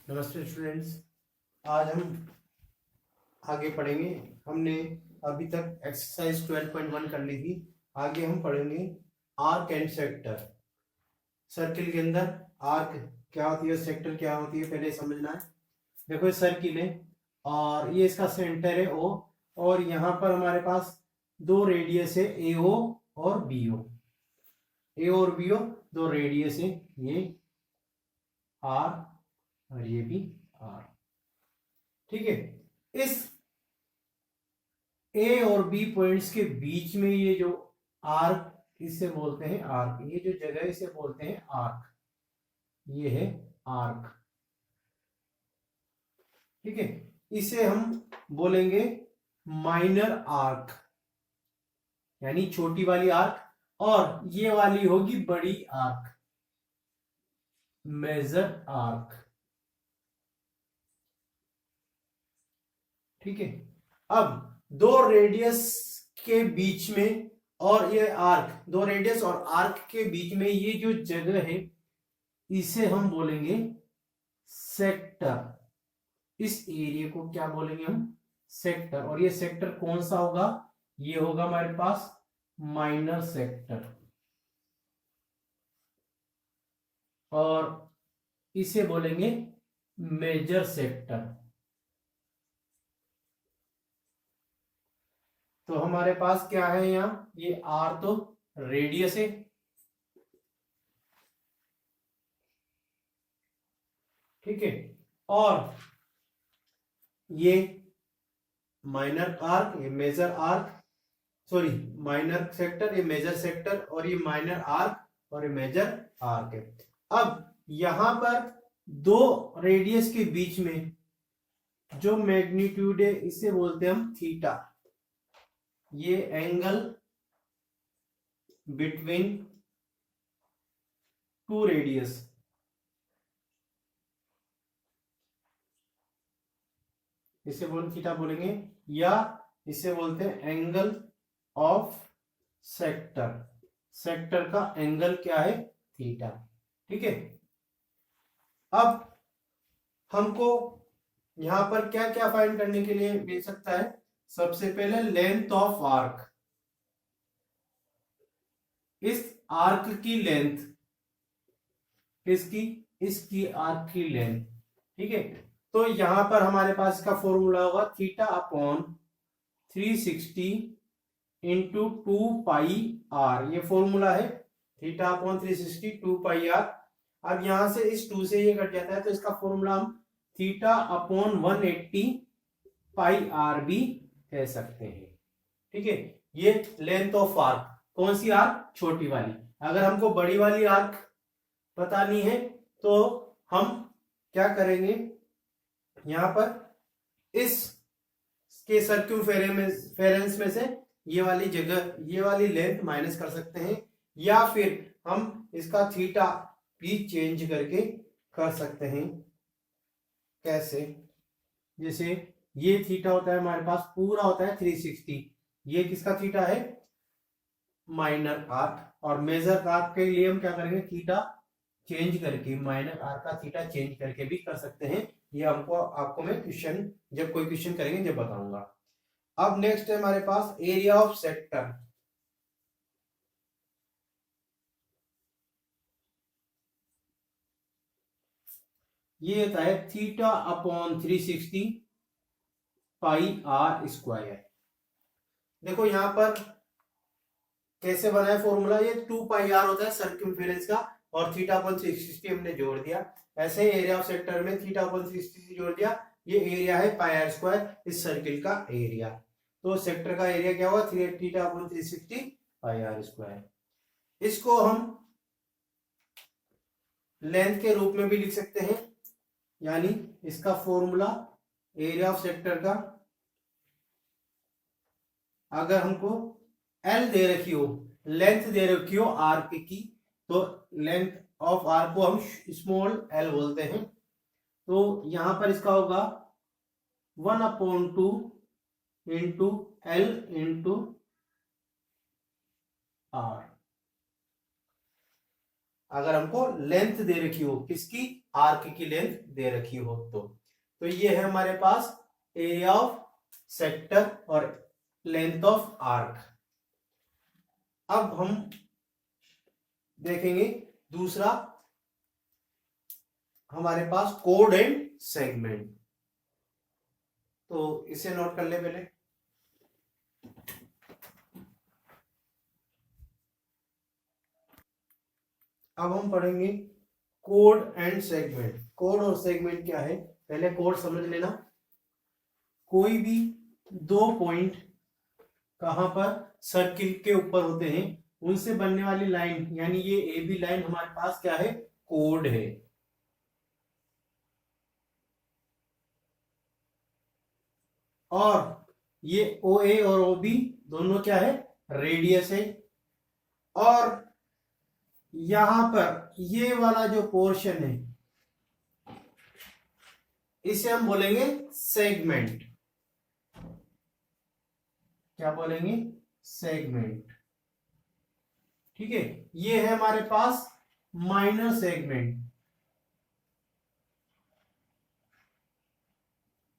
नमस्ते स्टूडेंट्स। आज हम आगे पढ़ेंगे। हमने अभी तक एक्सरसाइज 12.1 कर ली थी। आगे हम पढ़ेंगे आर्क एंड सेक्टर। सर्किल के अंदर आर्क क्या होती है, सेक्टर क्या होती है, पहले समझना है। देखो ये सर्किल है और ये इसका सेंटर है ओ, और यहाँ पर हमारे पास दो रेडियस है ए ओ और बी ओ। ए और बी ओ दो रेडियस है, ये आर और ये भी आर। ठीक है। इस ए और बी पॉइंट्स के बीच में ये जो आर्क, इसे बोलते हैं आर्क। ये जो जगह है इसे बोलते हैं आर्क। ये है आर्क। ठीक है। इसे हम बोलेंगे माइनर आर्क, यानी छोटी वाली आर्क, और ये वाली होगी बड़ी आर्क, मेजर आर्क। ठीक है। अब दो रेडियस के बीच में और ये आर्क, दो रेडियस और आर्क के बीच में ये जो जगह है इसे हम बोलेंगे सेक्टर। इस एरिया को क्या बोलेंगे हम? सेक्टर। और ये सेक्टर कौन सा होगा? ये होगा हमारे पास माइनर सेक्टर, और इसे बोलेंगे मेजर सेक्टर। तो हमारे पास क्या है यहां? ये आर तो रेडियस है, ठीक है, और ये माइनर आर्क, ये major arc, sorry minor sector, ये मेजर सेक्टर, और ये माइनर आर्क और ये मेजर आर्क है। अब यहां पर दो रेडियस के बीच में जो मैग्नीट्यूड है इसे बोलते हैं हम थीटा। ये एंगल बिटवीन टू रेडियस, इसे थीटा बोलेंगे, या इसे बोलते हैं एंगल ऑफ सेक्टर। सेक्टर का एंगल क्या है? थीटा। ठीक है। अब हमको यहां पर क्या क्या फाइंड करने के लिए मिल सकता है? सबसे पहले लेंथ ऑफ आर्क। इस आर्क की लेंथ, इसकी आर्क की लेंथ। ठीक है। तो यहां पर हमारे पास का फॉर्मूला होगा theta upon 360 into 2 pi r. ये फॉर्मूला है थीटा अपॉन 360 2 पाई आर। अब यहां से इस 2 से ये कट जाता है, तो इसका फॉर्मूला हम थीटा अपॉन 180 पाई आर भी कह सकते हैं। ठीक है। ये लेंथ ऑफ आर्क। कौन सी आर्क? छोटी वाली। अगर हमको बड़ी वाली आर्क पता नहीं है तो हम क्या करेंगे, यहां पर इस के सर्क्यूफेरेंस में से ये वाली जगह, ये वाली लेंथ माइनस कर सकते हैं, या फिर हम इसका थीटा भी चेंज करके कर सकते हैं। कैसे? जैसे ये थीटा होता है हमारे पास, पूरा होता है 360। ये किसका थीटा है? Minor arc. और मेजर आर्क के लिए हम क्या करेंगे? थीटा चेंज करके, माइनर आर का थीटा चेंज करके भी कर सकते हैं। ये आपको मैं क्वेश्चन, जब कोई क्वेश्चन करेंगे जब बताऊंगा। अब नेक्स्ट है हमारे पास एरिया ऑफ सेक्टर। ये होता है theta upon 360 pi r square. देखो यहां पर कैसे बना है फॉर्मूला, ये 2 पाई आर होता है सर्कमफेरेंस का, और थीटा अपॉन 360 हमने जोड़ दिया। ऐसे ही एरिया ऑफ सेक्टर में थीटा अपॉन 360 जोड़ दिया। ये एरिया है पाई आर स्क्वायर, इस सर्किल का एरिया। तो सेक्टर का एरिया क्या हुआ? Theta upon 360 pi r square. इसको हम लेंथ के रूप में भी लिख सकते हैं, यानी इसका फॉर्मूला एरिया ऑफ सेक्टर का, अगर हमको एल दे रखी हो, लेंथ दे रखी हो आर्क की, तो लेंथ ऑफ आर्क को हम स्मॉल एल बोलते हैं। तो यहां पर इसका होगा 1/2 इंटू एल इंटू आर। अगर हमको लेंथ दे रखी हो, किसकी, आर्क की लेंथ दे रखी हो तो ये है हमारे पास एरिया ऑफ सेक्टर और लेंथ ऑफ आर्क। अब हम देखेंगे दूसरा हमारे पास कोड एंड सेगमेंट। तो इसे नोट कर ले पहले। अब हम पढ़ेंगे कोड एंड सेगमेंट। कोड और सेगमेंट क्या है, पहले कोड समझ लेना। कोई भी दो पॉइंट कहां पर, सर्किल के ऊपर होते हैं, उनसे बनने वाली लाइन, यानी ये ए बी लाइन हमारे पास क्या है, कोड है। और ये ओ ए और ओ बी दोनों क्या है, रेडियस है। और यहां पर ये वाला जो पोर्शन है इसे हम बोलेंगे सेगमेंट। क्या बोलेंगे, सेगमेंट। ठीक है, ये है हमारे पास माइनर सेगमेंट।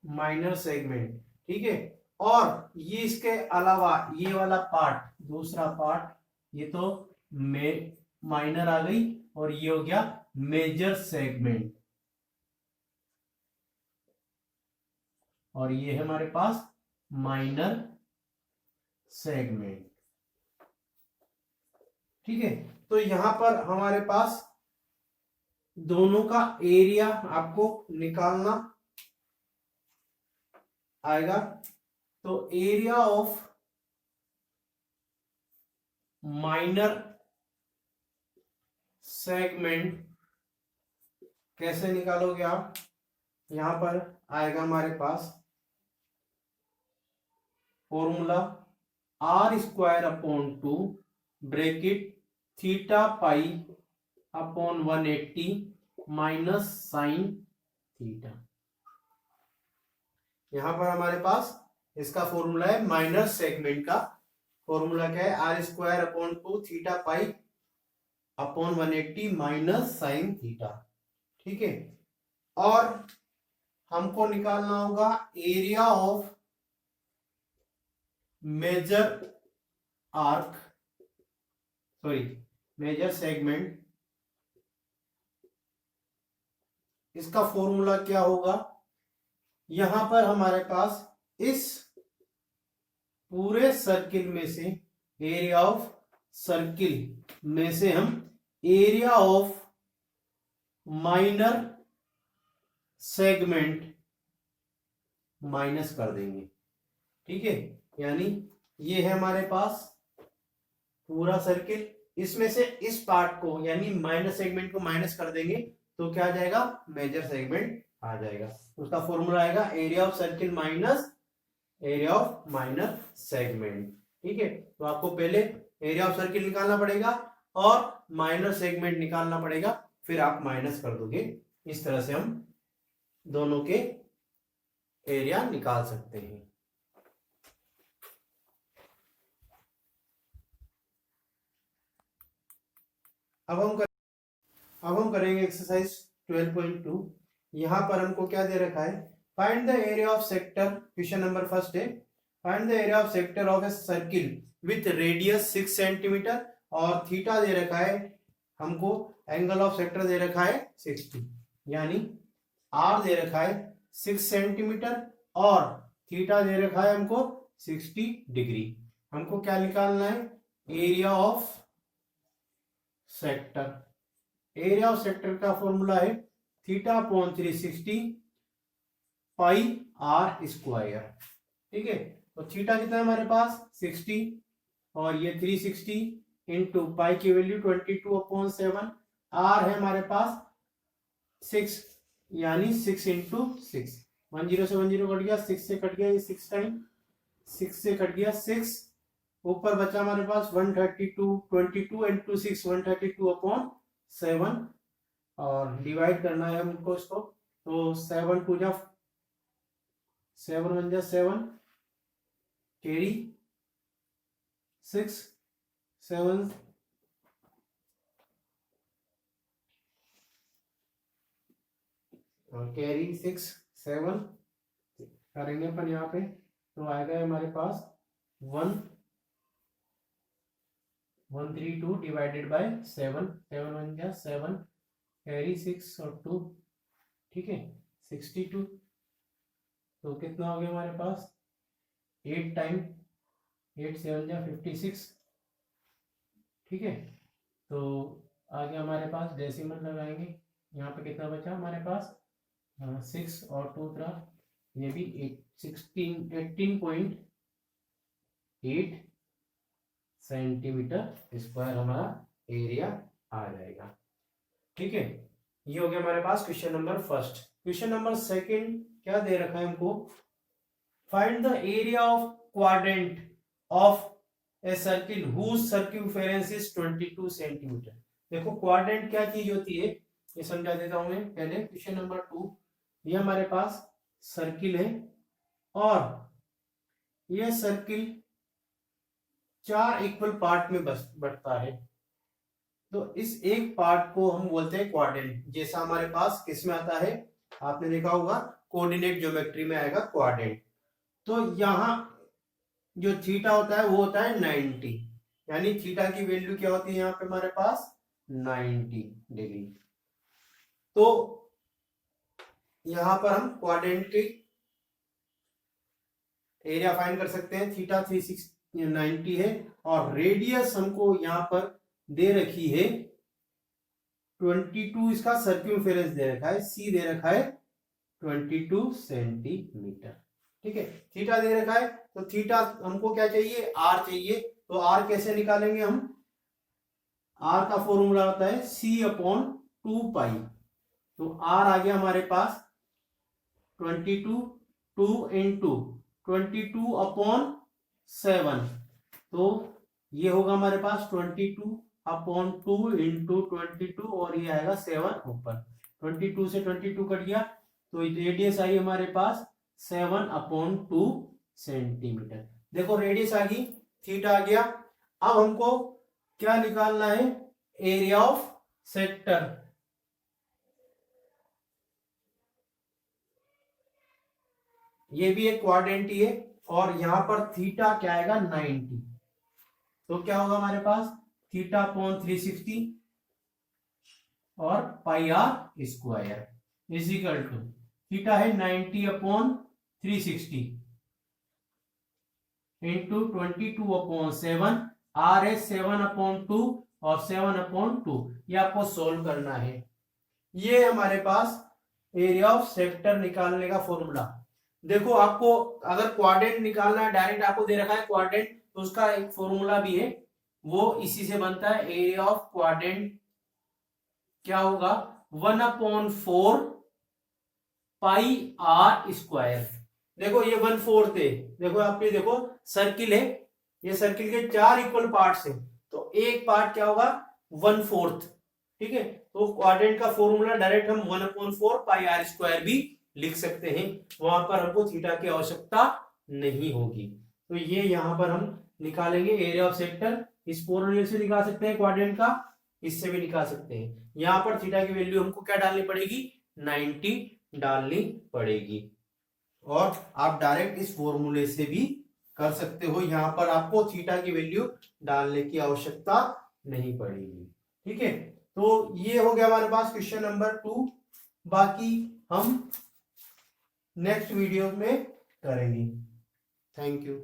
माइनर सेगमेंट, ठीक है। और ये इसके अलावा ये वाला पार्ट, दूसरा पार्ट, ये तो माइनर आ गई, और ये हो गया मेजर सेगमेंट। और ये है हमारे पास माइनर सेगमेंट। ठीक है, तो यहां पर हमारे पास दोनों का एरिया आपको निकालना आएगा। तो एरिया ऑफ माइनर सेगमेंट कैसे निकालोगे आप, यहां पर आएगा हमारे पास formula r square upon 2 bracket theta pi upon 180 minus sine theta. यहां पर हमारे पास इसका फॉर्मूला है, माइनर सेगमेंट का फॉर्मूला क्या है, r square upon 2 theta pi upon 180 minus sine theta. ठीक है, और हमको निकालना होगा area of major arc, sorry major segment. इसका फॉर्मूला क्या होगा, यहां पर हमारे पास इस पूरे सर्किल में से, एरिया ऑफ सर्किल में से हम area of minor segment minus कर देंगे। ठीक है, यानी ये है हमारे पास पूरा सर्किल, इसमें से इस पार्ट को यानी माइनर सेगमेंट को माइनस कर देंगे तो क्या आ जाएगा, मेजर सेगमेंट आ जाएगा। उसका फॉर्मूला आएगा area of circle minus area of minor segment. ठीक है, तो आपको पहले एरिया ऑफ सर्किल निकालना पड़ेगा और माइनर सेगमेंट निकालना पड़ेगा, फिर आप माइनस कर दोगे। इस तरह से हम दोनों के एरिया निकाल सकते हैं। अब हम करेंगे एक्सरसाइज 12.2। यहां पर हमको क्या दे रखा है, find the area of sector. Question number first है, find the area of sector of a circle with radius 6 centimetre और थीटा दे रखा है हमको, एंगल ऑफ सेक्टर दे रखा है 60, यानी आर दे रखा है 6 सेंटीमीटर और थीटा दे रखा है हमको 60 डिग्री। हमको क्या निकालना है, area of sector. Area of sector का फॉर्मूला है theta upon 360 pi r square. ठीक है, तो थीटा कितना है हमारे पास 60 और ये 360 इंटू पाई की वैल्यू 22/7, आर है हमारे पास 6 यानी 6 इंटू 6, 10 से 10 कट गया, 6 से कट गया, ये 6 टाइम 6 से कट गया 6, ऊपर बचा हमारे पास 132, 22 इंटू 6 132/7 और डिवाइड करना है हमको इसको। तो 7 टू जा 7 1 जा 7 कैरी 6 7 और कैरी 6 7 करेंगे अपन यहाँ पे, तो आएगा हमारे पास 132 डिवाइडेड बाय 7, 7 1 जा 7, कैरी 6 और 2, ठीक है 62। तो कितना हो गया हमारे पास 8 टाइम 8 7 जा 56, ठीक है। तो आगे हमारे पास डेसिमल लगाएंगे, यहाँ पे कितना बचा हमारे पास 6 और 2 था, ये भी 18.8 सेंटीमीटर स्क्वायर हमारा एरिया आ जाएगा, ठीक है। ये हो गया हमारे पास question number first. Question number second क्या दे रखा है हमको, find the area of quadrant of a circle whose circumference is 22 centimetre. देखो क्वाड्रेंट क्या चीज होती है ये समझा देता हूं मैं पहले। क्वेश्चन नंबर 2, ये हमारे पास सर्किल है और ये सर्किल 4 इक्वल पार्ट में बंटता है, तो इस एक पार्ट को हम बोलते हैं क्वाड्रेंट। जैसा हमारे पास किस में आता है, आपने देखा होगा कोऑर्डिनेट ज्योमेट्री में आएगा क्वाड्रेंट। तो यहां जो थीटा होता है वो होता है 90, यानी थीटा की वैल्यू क्या होती है यहाँ पे हमारे पास 90 डिग्री। तो यहां पर हम क्वाड्रेंट की एरिया फाइंड कर सकते हैं। थीटा 390 है और रेडियस हमको यहाँ पर दे रखी है 22, इसका सर्क्यूफेरेंस दे रखा है, सी दे रखा है 22 सेंटीमीटर, ठीक है। थीटा दे रखा है तो थीटा हमको क्या चाहिए, आर चाहिए। तो आर कैसे निकालेंगे हम, आर का फॉर्मूला होता है C/2 पाई। तो आर आ गया हमारे पास 22, 2 इंटू 22/7, तो ये होगा हमारे पास 22/2 इंटू 22 और ये आएगा 7 ऊपर। 22 से 22 कट गया तो रेडियस आई हमारे पास 7/2 सेंटीमीटर। देखो रेडियस आ गई, थीटा आ गया। अब हमको क्या निकालना है, एरिया ऑफ सेक्टर। ये भी एक क्वाड्रेंट ही है और यहां पर थीटा क्या आएगा 90, तो क्या होगा हमारे पास θ/360 और pi r square is equal to, theta है 90/360 इंटू 22/7, आर है 7/2 और 7/2, ये आपको सोल्व करना है। ये हमारे पास एरिया ऑफ सेक्टर निकालने का फॉर्मूला। देखो आपको अगर क्वाड्रेंट निकालना है, डायरेक्ट आपको दे रखा है क्वाड्रेंट, तो उसका एक फॉर्मूला भी है, वो इसी से बनता है। एरिया ऑफ क्वाड्रेंट क्या होगा 1/4 पाई आर स्क्वायर। देखो ये 1/4 है, देखो आप ये देखो सर्किल है, ये सर्किल के 4 इक्वल पार्ट्स हैं, तो एक पार्ट क्या होगा 1/4, ठीक है। तो क्वाड्रेंट का फॉर्मूला डायरेक्ट हम 1/4 पाई आर स्क्वायर भी लिख सकते हैं, वहां पर हमको थीटा की आवश्यकता नहीं होगी। तो ये यहां पर हम निकालेंगे एरिया ऑफ सेक्टर। इस फॉर्मूले से निकाल सकते हैं क्वाड्रेंट का, इससे भी निकाल सकते हैं। यहां पर थीटा की वैल्यू हमको क्या डालनी पड़ेगी 90 डालनी पड़ेगी, और आप डायरेक्ट इस फॉर्मूले से भी कर सकते हो। यहां पर आपको थीटा की वैल्यू डालने की आवश्यकता नहीं पड़ेगी, ठीक है। तो ये हो गया हमारे पास क्वेश्चन नंबर 2। बाकी हम नेक्स्ट वीडियो में करेंगे। Thank you.